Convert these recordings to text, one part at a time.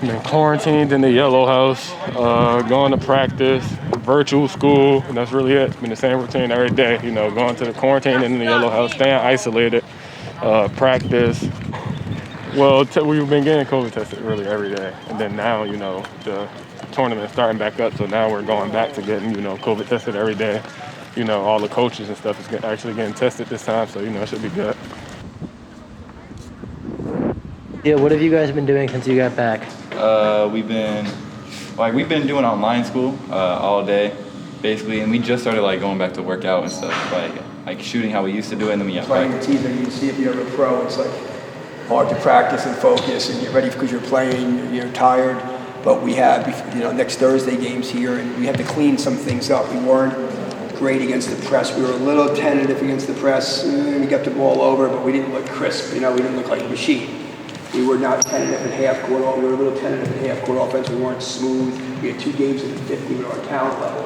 Been quarantined in the yellow house, going to practice, virtual school, and that's really it. Been the same routine every day, you know, going to the quarantine in the yellow house, staying isolated, practice. Well, we've been getting COVID tested really every day. And then now, you know, the tournament's starting back up, so now we're going back to getting, you know, COVID tested every day. You know, all the coaches and stuff is actually getting tested this time, so, you know, it should be good. Yeah, what have you guys been doing since you got back? We've been doing online school all day, basically, and we just started like going back to work out and stuff, like shooting how we used to do it. And then we got playing the team that you see if you're a pro. It's like hard to practice and focus and get ready because you're playing. You're tired, but we have next Thursday games here, and we had to clean some things up. We weren't great against the press. We were a little tentative against the press. We got the ball over, but we didn't look crisp. You know, we didn't look like a machine. We were not tentative in half-court. We were a little tentative in half-court offense. We weren't smooth. We had 2 games in the 50 with our talent level.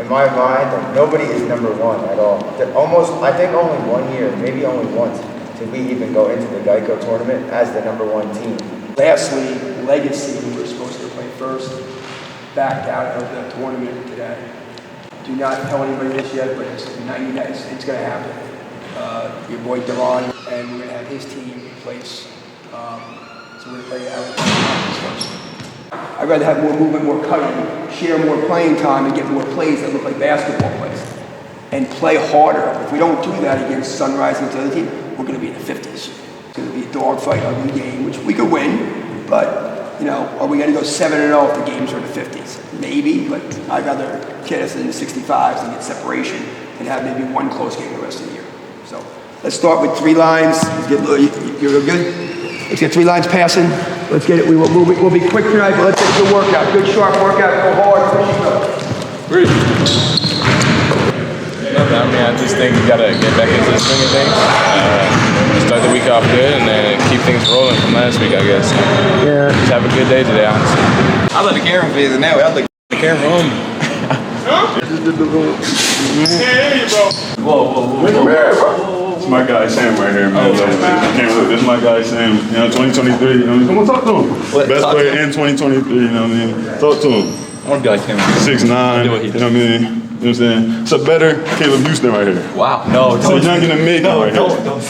In my mind, nobody is number one at all. I think only 1 year, maybe only once, did we even go into the Geico tournament as the number 1 team. Lastly, Legacy, we were supposed to play first, backed out of the tournament today. Do not tell anybody this yet, but it's 90 days. It's going to happen. Your boy DaRon, and we're going to have his team replace. So we're going to play out first. I'd rather have more movement, more cutting, share more playing time, and get more plays that look like basketball plays, and play harder. If we don't do that against Sunrise and the other team, we're going to be in the 50s. It's going to be a dogfight, ugly game, which we could win, but, you know, are we going to go 7-0 if the games are in the 50s? Maybe, but I'd rather get us in the 65s and get separation and have maybe 1 close game the rest of the year. So let's start with 3 lines. You're good? Let's get 3 lines passing. Let's get it. We'll be quick tonight, but let's get a good workout. Good sharp workout. Go hard. Push it up. Really? I just think we gotta get back into the swing of things. Start the week off good, and then keep things rolling from last week, I guess. Yeah. Just have a good day today, honestly. I let the camera visit now. I let the camera on. Whoa. It's my guy Sam right here, man. This is my guy Sam. You know, 2023. You know, come on, talk to him. Best player in 2023. You know what I mean? Talk to him. I want to be like him. 6'9". You know what I mean? You know what I'm saying? It's a better Caleb Houston right here. Wow. No, it's a young and mid right here.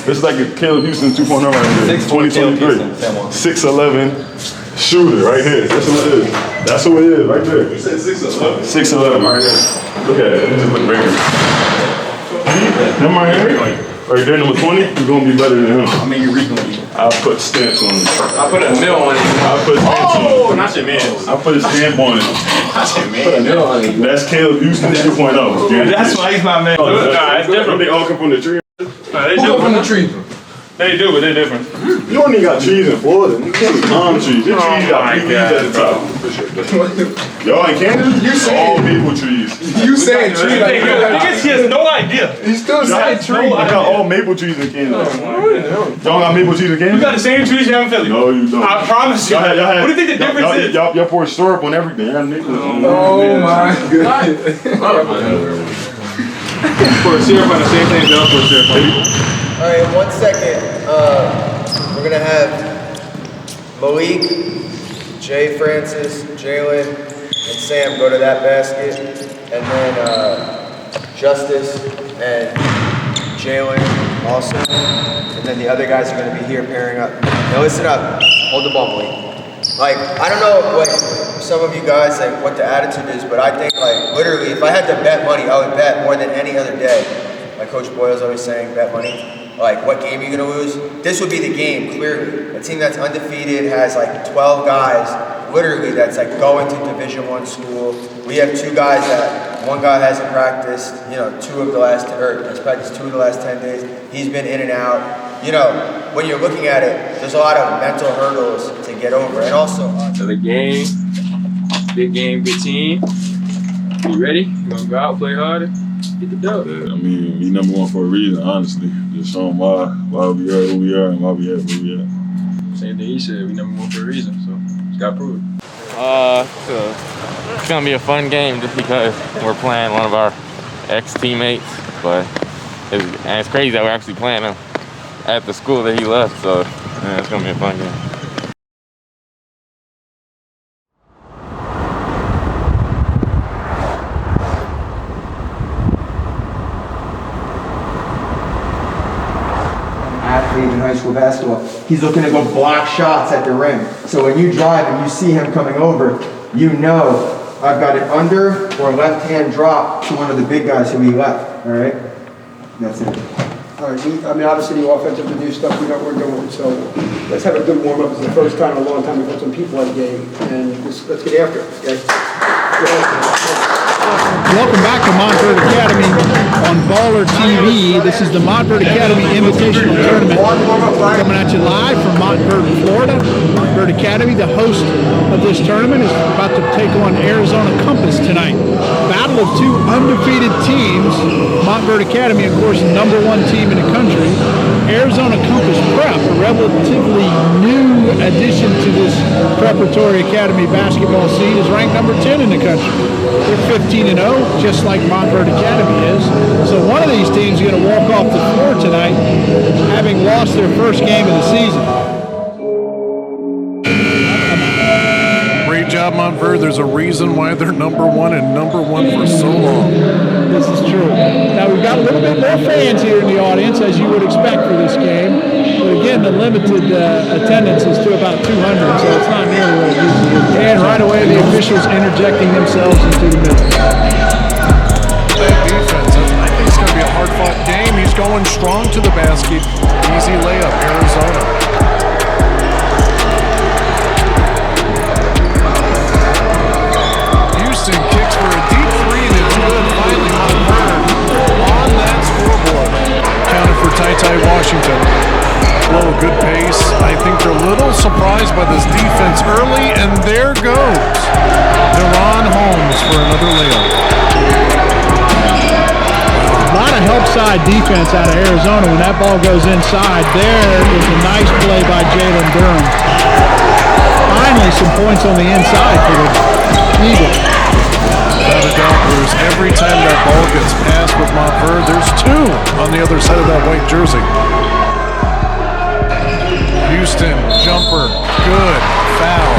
It's like a Caleb Houston 2.0 right here. 2023. 6'11" shooter right here. That's who it is. That's who it is right there. You said 6'11". 6'11" right here. Look at it. It just look bigger. Them right here. Right there, number 20, you're gonna be better than him. I mean, you're reasonably. I'll put stamps on it. I put a mill on it. I'll put stamps on it. Oh, not your man. I'll put a stamp on it. Not your man. That's Caleb Houston 2.0. That's why he's my man. Nah, it's different. They all come from the tree. They do from the tree. They do, but they're different. You don't even got trees in Florida. You got palm trees. Your trees got trees at the top. Y'all in Canada? You saying all maple trees. You saying tree like Niggas, he has no idea. He's still saying tree. I got all maple trees in Canada. Y'all got maple trees in Canada? We got the same trees you have in Philly. No, you don't. I promise you. What do you think the difference is? Y'all pour syrup on everything. Oh my goodness. Pour syrup on the same thing y'all pour syrup on. All right, 1 second. We're gonna have Malik, Jay Francis, Jalen, and Sam go to that basket, and then Justice and Jalen also, and then the other guys are gonna be here pairing up. Now listen up. Hold the ball, Malik. Like, I don't know, like, some of you guys, like, what the attitude is, but I think, like, literally, if I had to bet money, I would bet more than any other day. Like Coach Boyle's always saying, bet money. Like, what game are you gonna lose? This would be the game, clearly. A team that's undefeated has like 12 guys, literally, that's like going to Division I school. We have 2 guys that, one guy hasn't practiced, you know, has practiced 2 of the last 10 days. He's been in and out. You know, when you're looking at it, there's a lot of mental hurdles to get over. And also, Another game, big game, good team. You ready? You gonna go out, play harder, get the dub. Yeah, I mean, we number 1 for a reason, honestly. Just show them why we are who we are and why we at where we at. Same thing he said, we number 1 for a reason, so just gotta prove it. It's gonna be a fun game just because we're playing one of our ex-teammates, but it's crazy that we're actually playing him at the school that he left, so yeah, it's gonna be a fun game. age in high school basketball. He's looking to go block shots at the rim. So when you drive and you see him coming over, you know I've got an under or left hand drop to one of the big guys who he left. All right? That's it. All right, I mean, obviously the offensive and new stuff we're doing, so let's have a good warm-up. It's the first time in a long time we've had some people at the game, and let's get after it, okay? Welcome back to Montverde Academy on Baller TV. This is the Montverde Academy Invitational Tournament coming at you live from Montverde, Florida. Montverde Academy, the host of this tournament, is about to take on Arizona Compass tonight. Battle of two undefeated teams. Montverde Academy, of course, the #1 team in the country. Arizona Compass Prep, a relatively new addition to this preparatory academy basketball scene, is ranked number 10 in the country. They're 15-0, just like Montverde Academy is. So one of these teams is going to walk off the floor tonight, having lost their first game of the season. Great job, Montverde. There's a reason why they're #1 and #1 for so long. This is true. Now, we've got a little bit more fans here in the audience, as you would expect for this game. But again, the limited attendance is to about 200, so it's not nearly what it usually is. And right away, the officials interjecting themselves into the middle. Bad defense. I think it's going to be a hard-fought game. He's going strong to the basket. Easy layup, Arizona. Houston kicks for a deep three, and it's good. Finally, Montverde on that scoreboard. Counted for Ty Washington. Low, good pace. I think they're a little surprised by this defense early, and there goes DaRon Holmes for another layup. A lot of help side defense out of Arizona when that ball goes inside. There is a nice play by Jalen Durham. Finally, some points on the inside for the Eagles. Without a doubt, Bruce, every time that ball gets passed with Montverde, there's two on the other side of that white jersey. Houston, jumper, good, foul.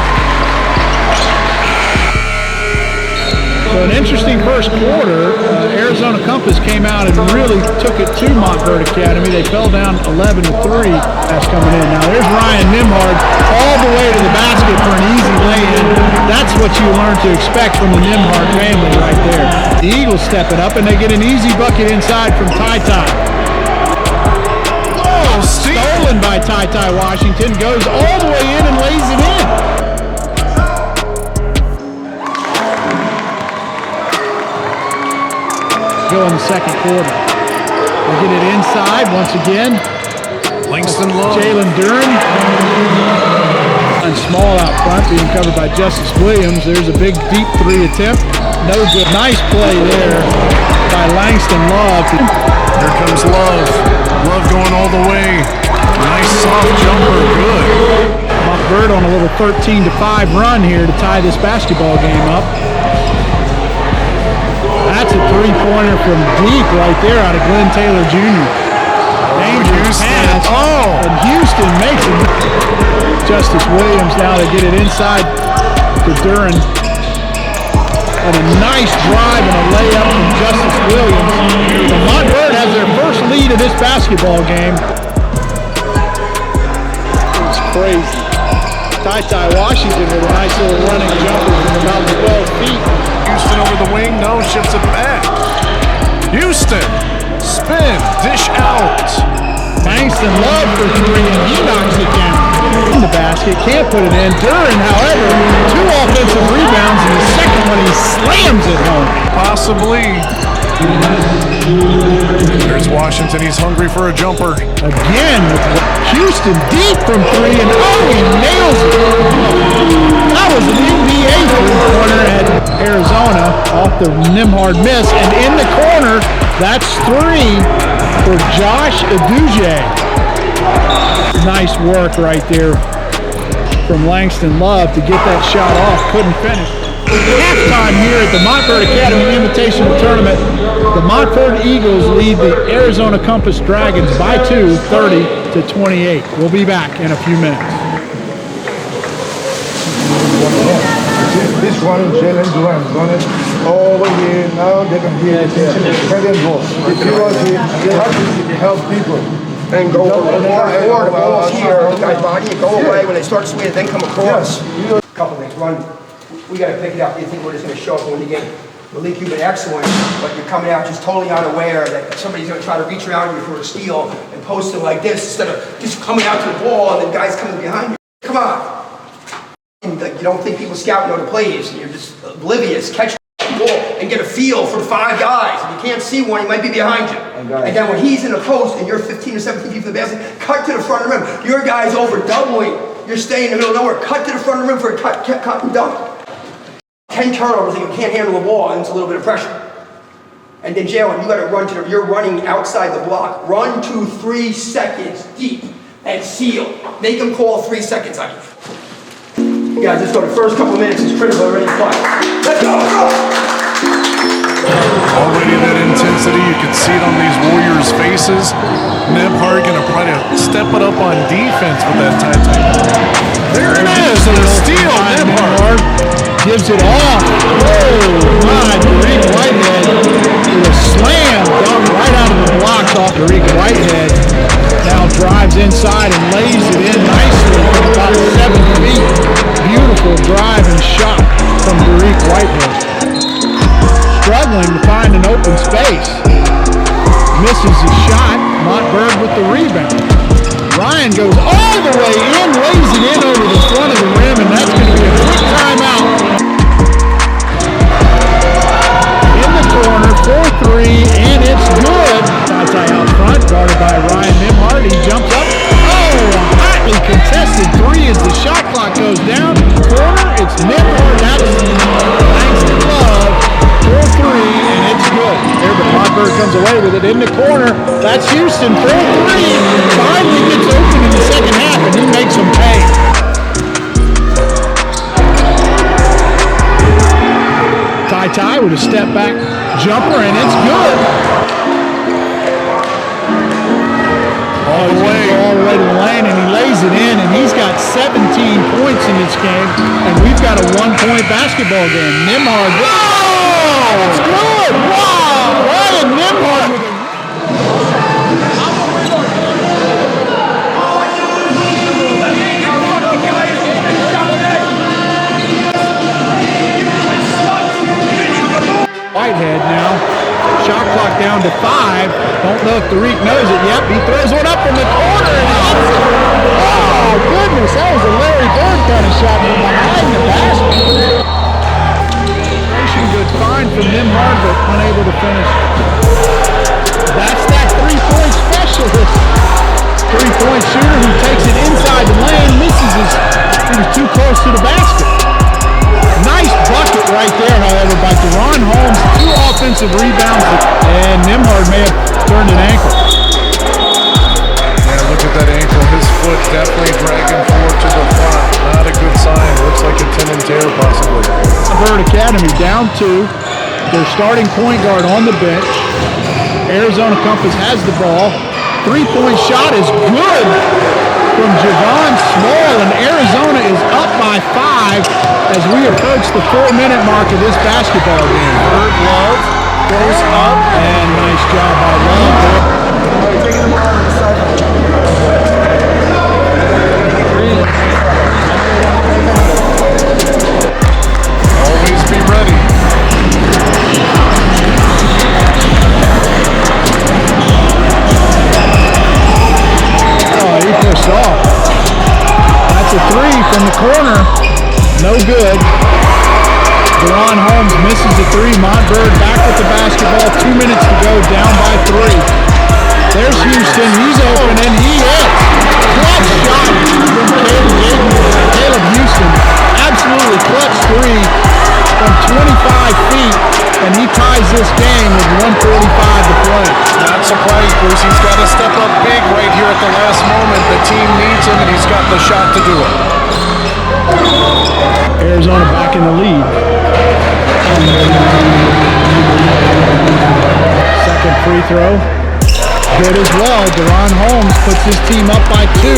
So an interesting first quarter. Arizona Compass came out and really took it to Montverde Academy. They fell down 11-3. That's coming in. Now there's Ryan Nimhard all the way to the basket for an easy lay-in. That's what you learn to expect from the Nimhard family right there. The Eagles step it up and they get an easy bucket inside from Ty. Oh, stolen by Ty Washington. Goes all the way in and lays it in. Go in the second quarter. We'll get it inside once again. Langston Love. Jalen Duren. And small out front, being covered by Justice Williams. There's a big deep three attempt. No good. Nice play there by Langston Love. Here comes Love. Love going all the way. Nice soft jumper. Good. Montverde on a little 13-5 run here to tie this basketball game up. That's a three-pointer from deep right there out of Glenn Taylor Jr. Dangerous pass. Oh! And Houston makes it. Justice Williams now to get it inside to Duren. And a nice drive and a layup from Justice Williams. And Montverde has their first lead of this basketball game. It's crazy. Ty Washington with a nice little running jumper from about 12 feet. Houston over the wing, no, ships it back. Houston, spin, dish out. Langston Love for three, and he knocks it down. In the basket, can't put it in. Duren, however, 2 offensive rebounds, and the second one he slams it home. Possibly. There's Washington, he's hungry for a jumper. Again, Houston deep from three, and oh, he nails it. That was an NBA three-pointer at Arizona off the Nimhard miss, and in the corner, that's 3 for Josh Aduje. Nice work right there from Langston Love to get that shot off. Couldn't finish. Halftime here at the Montverde Academy Invitational Tournament. The Montverde Eagles lead the Arizona Compass Dragons by 2, 30-28. We'll be back in a few minutes. This one, Jalen Duren, running over here. Now they can hear the attention. Let them go. If you want to, they have to help people. and go over the ball's here, the guy's body, and go away when they start swinging, then come across. A couple things. One, we got to pick it up. You think we're just going to show up when you get Malik, you've been excellent, but you're coming out just totally unaware that somebody's going to try to reach around you for a steal and post it like this instead of just coming out to the ball and then guys coming behind you. Come on. And, you don't think people scouting know the plays, and you're just oblivious. Catch the ball and get a feel for 5 guys. If you can't see one, he might be behind you. And then when he's in the post and you're 15 or 17 feet from the basket, cut to the front of the rim. Your guy's over doubling. You're staying in the middle of nowhere. Cut to the front of the rim for a cut and dunk. 10 turnovers and you can't handle the ball, and it's a little bit of pressure. And then Jalen, you got to run to you're running outside the block. Run to 3 seconds deep and seal. Make them call 3 seconds on you. Guys, let's go. The first couple of minutes is critical. Already fine. Let's go. Already that intensity, you can see it on these Warriors' faces. Nembhard going to try to step it up on defense with that tight. There it is, and a steal. Nembhard gives it off. Oh my, Dariq Whitehead with a slam dunk right out of the blocks off Dariq Whitehead. Now drives inside and lays it in nicely from about 7 feet. Beautiful drive and shot from Dariq Whitehead. Struggling to find an open space. Misses the shot. Montverde with the rebound. Ryan goes all the way in, lays it in over the front of the rim, and that's going to be a quick timeout. In the corner, 4-3, and it's good. Ty out front, guarded by Ryan Nembhard. He jumps up. Oh, a hotly contested 3 as the shot clock goes down. Corner, it's Nembhard. That's thanks to love. 4-3, and it's good. There, but Montverde comes away with it in the corner. That's Houston, 4-3. Finally gets open in the second half, and he makes them pay. Ty with a step back jumper, and it's good. All the way to the lane, and he lays it in, and he's got 17 points in this game, and we've got a 1-point basketball game. Nembhard, oh, it's good! Wow! Ryan Nembhard with a... Whitehead now. Shot clock down to 5. Don't know if Dariq knows it. Yep, he throws one up from the corner and hits it. Oh, goodness. That was a Larry Bird kind of shot from behind the basket. Good find from Nembhard, but unable to finish. That's that 3-point specialist. 3-point shooter who takes it inside the lane, misses his. He was too close to the basket. Nice bucket right there, however, by DaRon Holmes. 2 offensive rebounds, and Nembhard may have turned an ankle. Yeah, look at that ankle. His foot definitely dragging forward to the front. Not a good sign. Looks like a tendon tear possibly. Montverde Academy down 2. Their starting point guard on the bench. Arizona Compass has the ball. 3-point shot is good from Javon Small, and Arizona is up by 5 as we approach the 4-minute mark of this basketball game. Bird Love goes up, and nice job by Love. Always be ready. Oh, he pushed off. That's a 3 from the corner. No good. DaRon Holmes misses the 3. Montverde back with the basketball. 2 minutes to go, down by 3. There's Houston. He's open, and he hits. Clutch shot from Caleb Houston. Absolutely clutch 3 from 25 feet, and he ties this game with 1:45 to play. Not surprised, Bruce. He's got to step up big right here at the last moment. The team needs him, and he's got the shot to do it. Arizona back in the lead. Second free throw. Good as well. DaRon Holmes puts his team up by 2.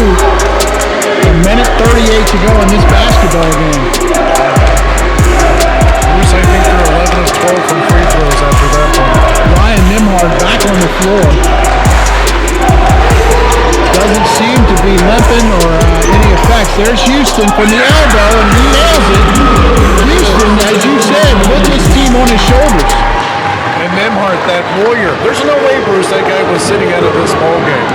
A minute 38 to go in this basketball game. Bruce, I think they're 11 of 12 from free throws after that one. Ryan Nembhard back on the floor. limping or any effects. There's Houston from the elbow, and he nails it. Houston, as you said, put this team on his shoulders. And Nemhart, that warrior. There's no way, Bruce, that guy was sitting out of this ball game.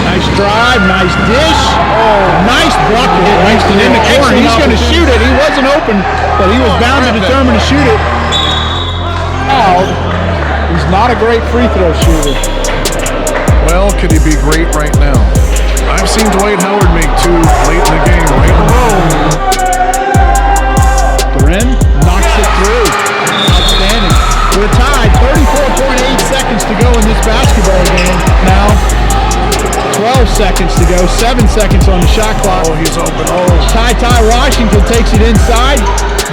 Nice drive, nice dish. Oh, nice block to hit Langston in the corner. He's going to shoot it. He wasn't open, but he was bound and determined to shoot it. Fouled. He's not a great free throw shooter. Well, could he be great right now? I've seen Dwight Howard make 2 late in the game, right in a row. DaRon knocks it through. Outstanding. We're tied. 34.8 seconds to go in this basketball game now. 12 seconds to go, 7 seconds on the shot clock. Oh, he's open. Oh. Ty Washington takes it inside,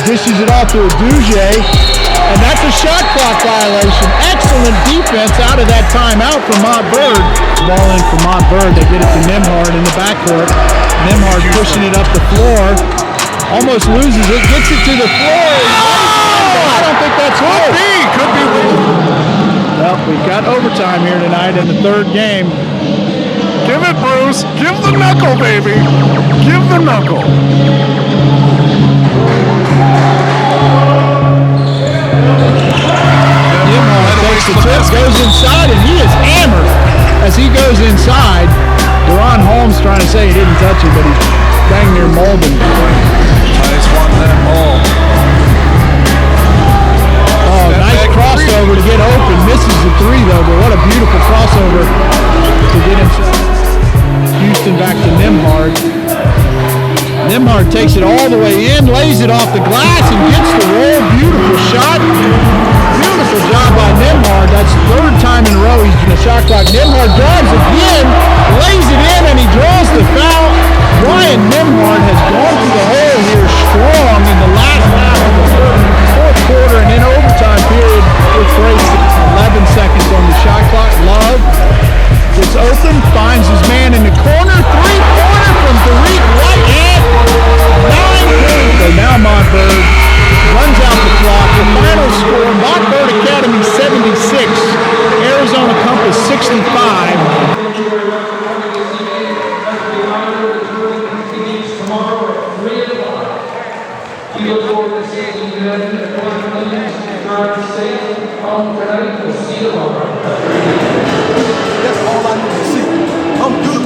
dishes it off to a Duge, and that's a shot clock violation. Excellent defense out of that timeout from Montverde. Ball in from Montverde. They get it to Nemhart in the backcourt. Nemhart pushing it up the floor. Almost loses it, gets it to the floor. I don't think that's good. Could be. Well, we've got overtime here tonight in the 3rd game. Give it, Bruce. Give the knuckle, baby. Give the knuckle. Takes the tip, goes inside, and he is hammered as he goes inside. DaRon Holmes trying to say he didn't touch it, but he's dang near molding. Nice one, that ball. Oh, nice crossover to get open. Misses the 3, though, but what a beautiful crossover to get himself. Houston back to Nemhart. Nemhart takes it all the way in, lays it off the glass, and gets the roll. Beautiful shot. Beautiful job by Nemhart. That's the 3rd time in a row he's in the shot clock. Nemhart drives again, lays it in, and he draws the foul. Brian Nemhart has gone to the hole here strong in the last half of the 4th quarter and in overtime period with 11 seconds on the shot clock. Love gets open, finds his man in the corner, 3-pointer from Dariq Whitehead. 9 points. So now Montverde runs out the clock. The final score, Montverde Academy 76, Arizona Compass 65. We look forward to seeing you in the 2020 State home tonight. We'll see you tomorrow. That's all I need to see. I'm good.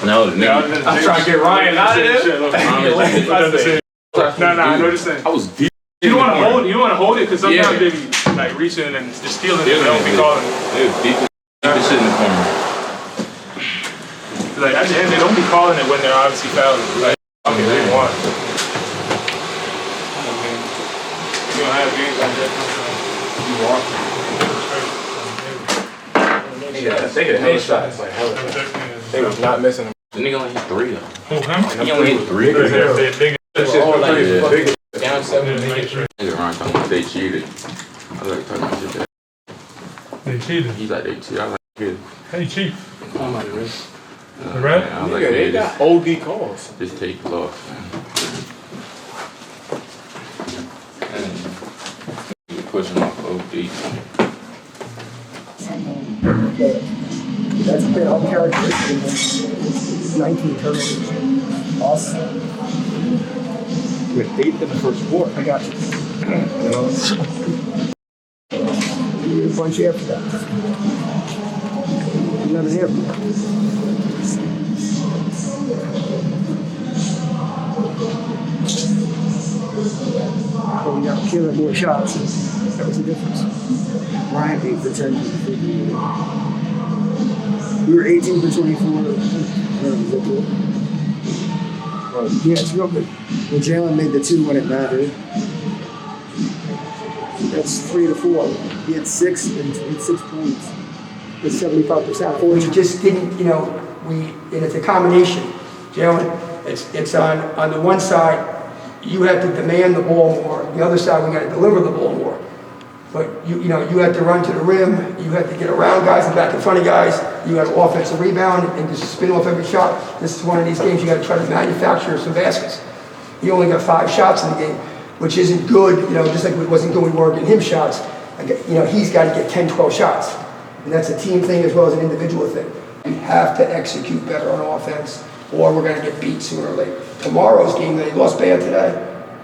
No, nigga. I'm trying to get Ryan out of there. No, I know what you're saying. I was deep. You don't want to hold it. You don't want to hold it because sometimes they be like reaching and just stealing it. They don't be calling it. It was deep. Deep as shit in the corner. Like at the end, they don't be calling it when they're obviously fouling. Like okay, they want. You don't have games like that sometimes. You want. They hit hella shots. Like hella. They was not missing them. The nigga only hit 3 though. Who, him? He only hit 3. Down 7. Nigga Ron talking about they cheated. I was like talking about shit. They cheated. He's like they cheated. I was like, good. Hey, Chief. I'm like, really? The ref? I was like, Nigga, they got OD calls. Just take it off, man. And pushing off OD. That's been uncharacteristic. 19 turnovers. Awesome. With 8 in the first quarter. I got you. punch after that. Nothing here. But we got killing more shots. That was the difference. Ryan 8 for 10. We were 18 for 24. Yeah, it's real good. Well, Jalen made the 2 when it mattered. That's 3 to 4. He had 6 and 6 points. It's 75%. Or you just didn't, and it's a combination. Jalen, it's on the one side, you have to demand the ball more. The other side, we got to deliver the ball more. But you had to run to the rim. You had to get around guys and back in front of guys. You had an offensive rebound and just spin off every shot. This is one of these games you got to try to manufacture some baskets. He only got 5 shots in the game, which isn't good. Just like it wasn't good we weren't getting him shots. He's got to get 10, 12 shots, and that's a team thing as well as an individual thing. We have to execute better on offense, or we're going to get beat sooner or later. Tomorrow's game, they lost bad today,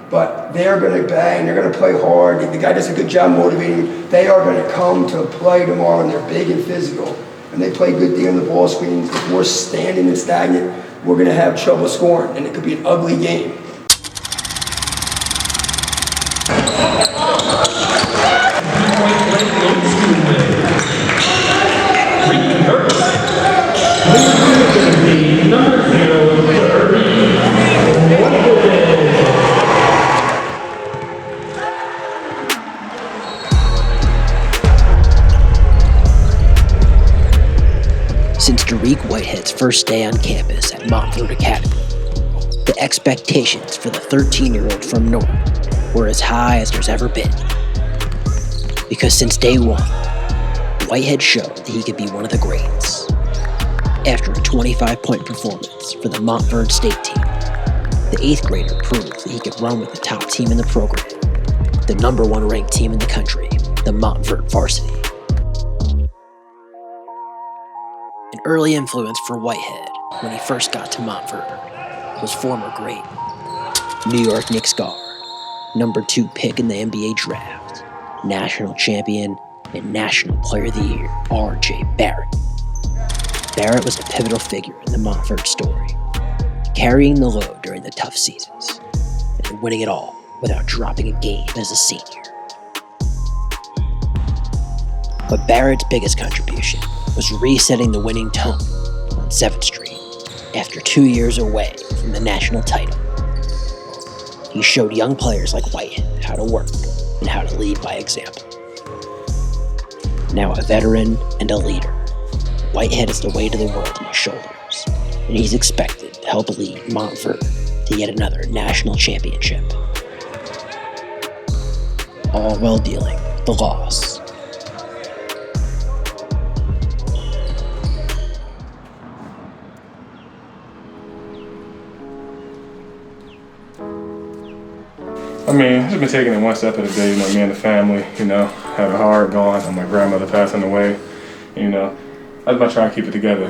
but they're going to bang, they're going to play hard. The guy does a good job motivating. They are going to come to play tomorrow, and they're big and physical, and they play good D on the ball screens. If we're standing and stagnant, we're going to have trouble scoring, and it could be an ugly game. Since Dariq Whitehead's first day on campus at Montverde Academy, the expectations for the 13-year-old from North were as high as there's ever been. Because since day one, Whitehead showed that he could be one of the greats. After a 25-point performance for the Montverde State team, the 8th grader proved that he could run with the top team in the program, the #1 ranked team in the country, the Montverde varsity. An early influence for Whitehead when he first got to Montverde was former great New York Knicks guard, #2 pick in the NBA draft, national champion, and National Player of the Year, RJ Barrett. Barrett was a pivotal figure in the Montverde story, carrying the load during the tough seasons, and winning it all without dropping a game as a senior. But Barrett's biggest contribution was resetting the winning tone on 7th Street after 2 years away from the national title. He showed young players like Whitehead how to work and how to lead by example. Now a veteran and a leader, Whitehead is the weight of the world on his shoulders, and he's expected to help lead Montverde to yet another national championship. All while dealing with the loss. I mean, I've been taking it one step at a day, me and the family, had a hard going, and my grandmother passing away, That's why I try to keep it together,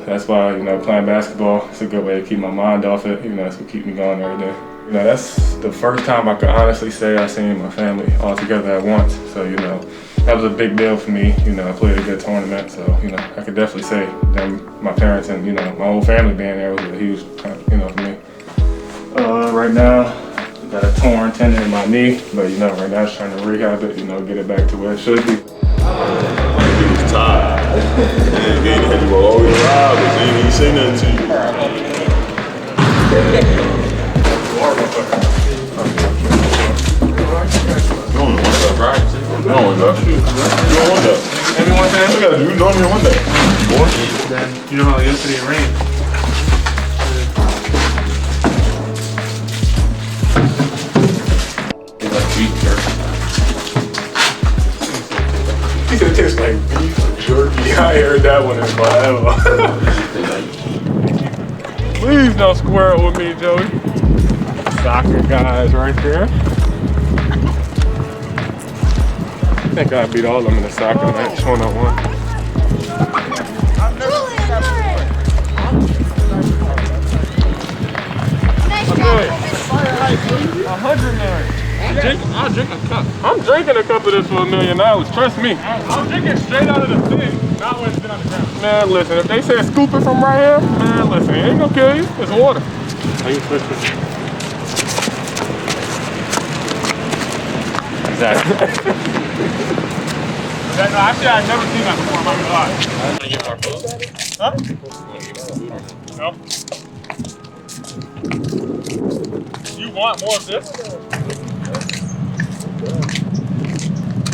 That's why, playing basketball is a good way to keep my mind off it, It's what keeps me going every day. That's the first time I could honestly say I seen my family all together at once. So, that was a big deal for me. I played a good tournament, so, I could definitely say them, my parents and, my whole family being there was a huge, for me. Right now, got a torn tendon in my knee, but, right now just trying to rehab it, get it back to where it should be. He was tired. He had to go all the way around, but he didn't say nothing to you. You only one up, right? You don't want up. You don't want up. Everyone says? You gotta do, you don't even want that. Then, you know how yesterday it rained? It's like beef jerky. It tastes like beef jerky. I heard that one in forever. Please don't square it with me, Joey. Soccer guys right there. I think I beat all of them in the soccer match, 1-on-1. I'm good. 100 million. I'll drink a cup. I'm drinking a cup of this for $1 million. Trust me. I'm drinking straight out of the thing, not when it's been on the ground. Man, listen, if they say scoop it from right here, man, listen, it ain't gonna kill you. It's water. Exactly. Actually, I've never seen that before. I'm not gonna lie. Want to get more food? Huh? No. You want more of this?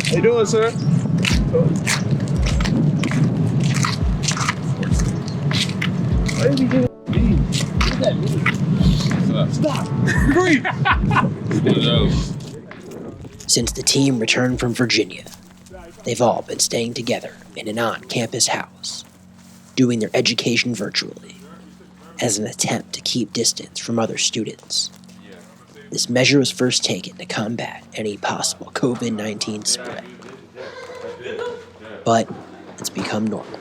How you doing, sir? Why did you do that? Stop! Breathe! Since the team returned from Virginia, they've all been staying together in an on-campus house, doing their education virtually, as an attempt to keep distance from other students. This measure was first taken to combat any possible COVID-19 spread. But it's become normal,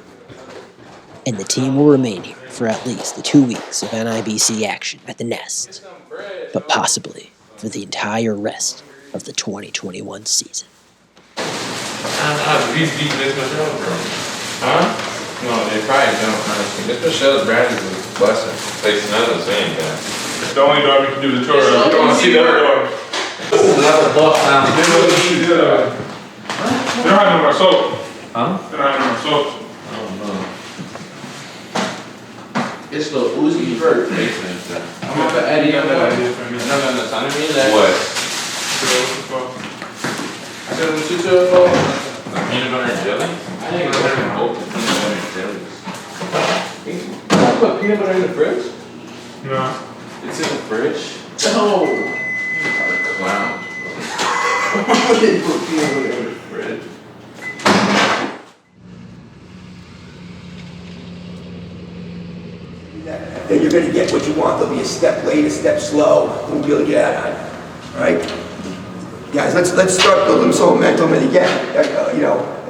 and the team will remain here for at least the 2 weeks of NIBC action at the Nest, but possibly for the entire rest of the 2021 season. Huh? No, they probably don't, honestly. This Michelle's Bradley's a blessing. It's none of the same, guy. It's the only dog we can do the tour of. You don't want to see the other dog. This is another buff now. They don't have no more soap. Huh? They don't have no more soap. I don't know. It's the Uzi vert. I'm gonna put Eddie on that. What? I said the 212. Peanut butter and jelly? I think it's better than both the peanut butter and jellies. Can I put peanut butter in the fridge? No. It's in the fridge? No! You are a clown. Why would they put peanut butter in the fridge? Then you're going to get what you want. There'll be a step late, a step slow. We'll be able to get out of it. All right? Guys, let's start building some momentum. And again, like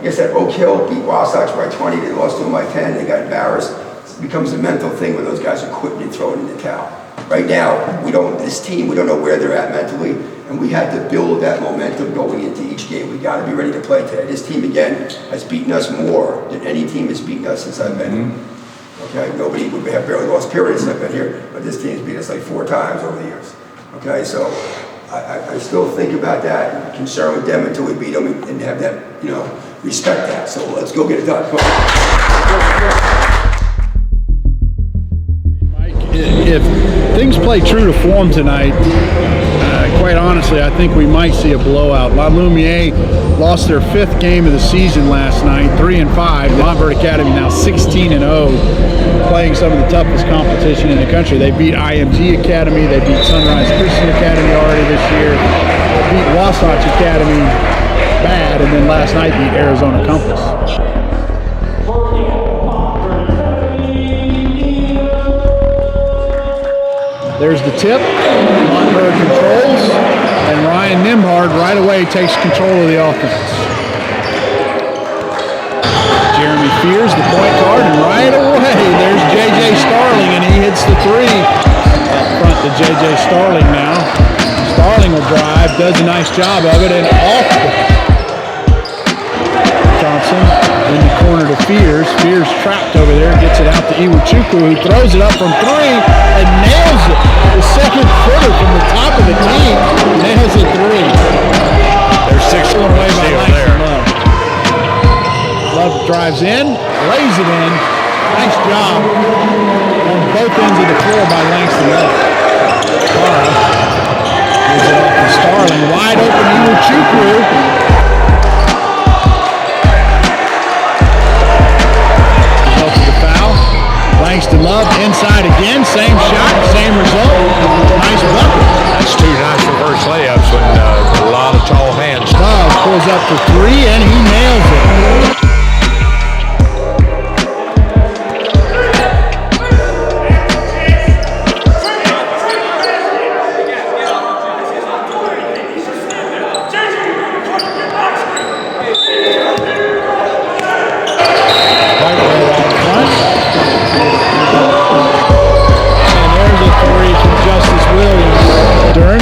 I said, Oak Hill beat Wasatch by 20. They lost to them by 10. They got embarrassed. It becomes a mental thing where those guys are quitting and throwing in the towel. Right now, this team, we don't know where they're at mentally, and we had to build that momentum going into each game. We got to be ready to play today. This team, again, has beaten us more than any team has beaten us since I've been here. Okay, nobody would have barely lost period since I've been here, but this team's beat us like 4 times over the years. Okay, so I still think about that, and concerned with them until we beat them and have that, respect that. So let's go get it done. If things play true to form tonight, quite honestly, I think we might see a blowout. La Lumiere lost their 5th game of the season last night, 3-5. Montverde Academy now 16-0, playing some of the toughest competition in the country. They beat IMG Academy, they beat Sunrise Christian Academy already this year, they beat Wasatch Academy bad, and then last night beat Arizona Compass. There's the tip. Montverde controls, and Ryan Nimhard right away takes control of the offense. Jeremy Fears, the point guard, and right away there's J.J. Starling, and he hits the 3. Up front to J.J. Starling now. Starling will drive, does a nice job of it, and off Thompson in the corner to Fears. Fears trapped over there, gets it out to Iwuchukwu, who throws it up from 3 and nails it. The second footer from the top of the key, nails it 3. There's 6 going away by Langston Love. Love drives in, lays it in. Nice job on both ends of the floor by Langston Love. Cara gives it off to Starling, wide open Iwuchukwu. Langston Love inside again, same shot, same result. Nice bucket. That's 2 nice reverse layups with a lot of tall hands. Love pulls up for 3 and he nails it.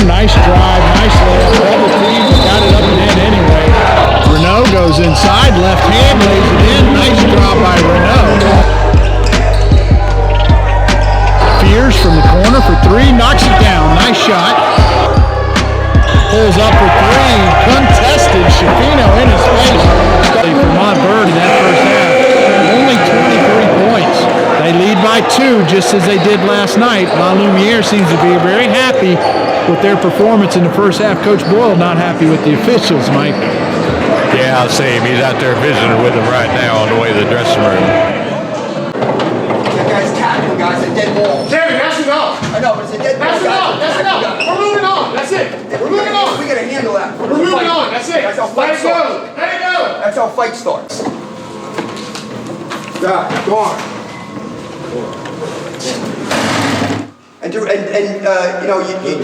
Nice drive, nice layup, double 2, just as they did last night. La Lumiere seems to be very happy with their performance in the first half. Coach Boyle not happy with the officials, Mike. Yeah, I see him. He's out there visiting with them right now on the way to the dressing room. That guy's tackling guys at dead balls. Kevin, that's enough. I know, but it's a dead ball. That's enough. That's enough. We're moving on. That's it. We're moving on. We gotta handle that. We're moving on. That's it. That's how Let fight it go. starts. Let it go. That's how fight starts. Yeah, go on. And you know,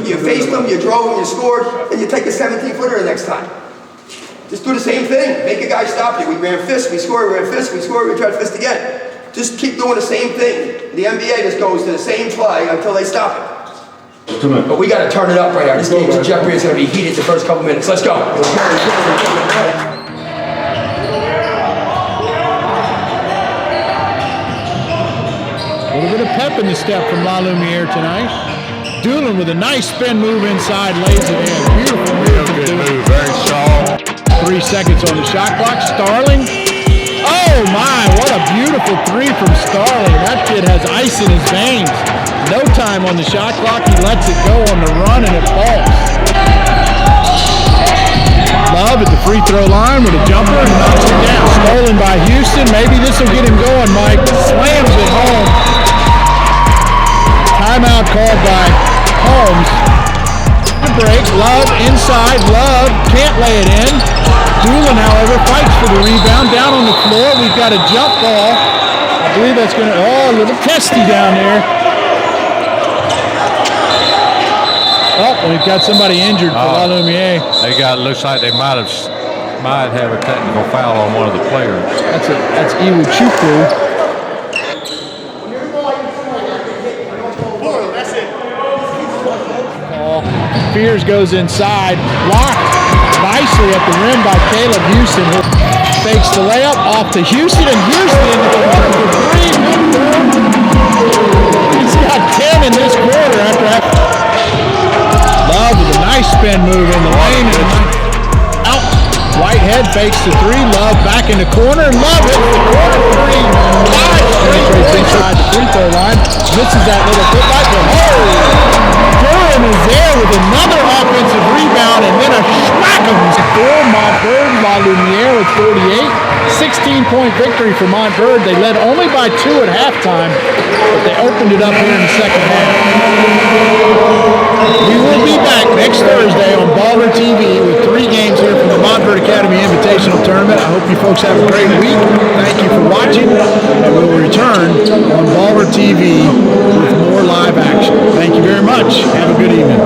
you faced them, you drove them, you scored, and you take a 17-footer the next time. Just do the same thing. Make a guy stop you. We ran fist, we scored, we ran fist, we scored, we tried fist again. Just keep doing the same thing. The NBA just goes to the same play until they stop it. But we got to turn it up right now. This game's in jeopardy. It's going to be heated the first couple minutes. Let's go. A little bit of pep in the step from La Lumiere tonight. Doolin with a nice spin move inside, lays it in. Beautiful move. Good move, very strong. 3 seconds on the shot clock. Starling. Oh my, what a beautiful 3 from Starling. That kid has ice in his veins. No time on the shot clock. He lets it go on the run and it falls. Love at the free throw line with a jumper and knocks it down. Stolen by Houston. Maybe this will get him going, Mike. Slams it home. Timeout called by Holmes. The break. Love inside. Love can't lay it in. Doolin, however, fights for the rebound. Down on the floor. We've got a jump ball. I believe that's going to, a little testy down there. Oh, we've got somebody injured for La Lumiere. They looks like they might have a technical foul on one of the players. That's Iwuchukwu. Fears goes inside, blocked nicely at the rim by Caleb Houston, who fakes the layup off to Houston, and Houston for 3. He's got 10 in this quarter after that. Love with a nice spin move in the lane and out. Whitehead fakes the 3. Love back in the corner. Love hits the corner 3. 5 straight inside the free throw line. Misses that little foot right there. Durham is there with another offensive rebound and then a schmack'ems for Montverde. La Lumiere with 48. 16-point victory for Montverde. They led only by 2 at halftime, but they opened it up here in the second half. We will be back next Thursday on Baller TV with 3 games here from the Montverde Academy Invitational Tournament. I hope you folks have a great week. Thank you for watching, and we will return on Baller TV with more live action. Thank you very much. Have a good evening.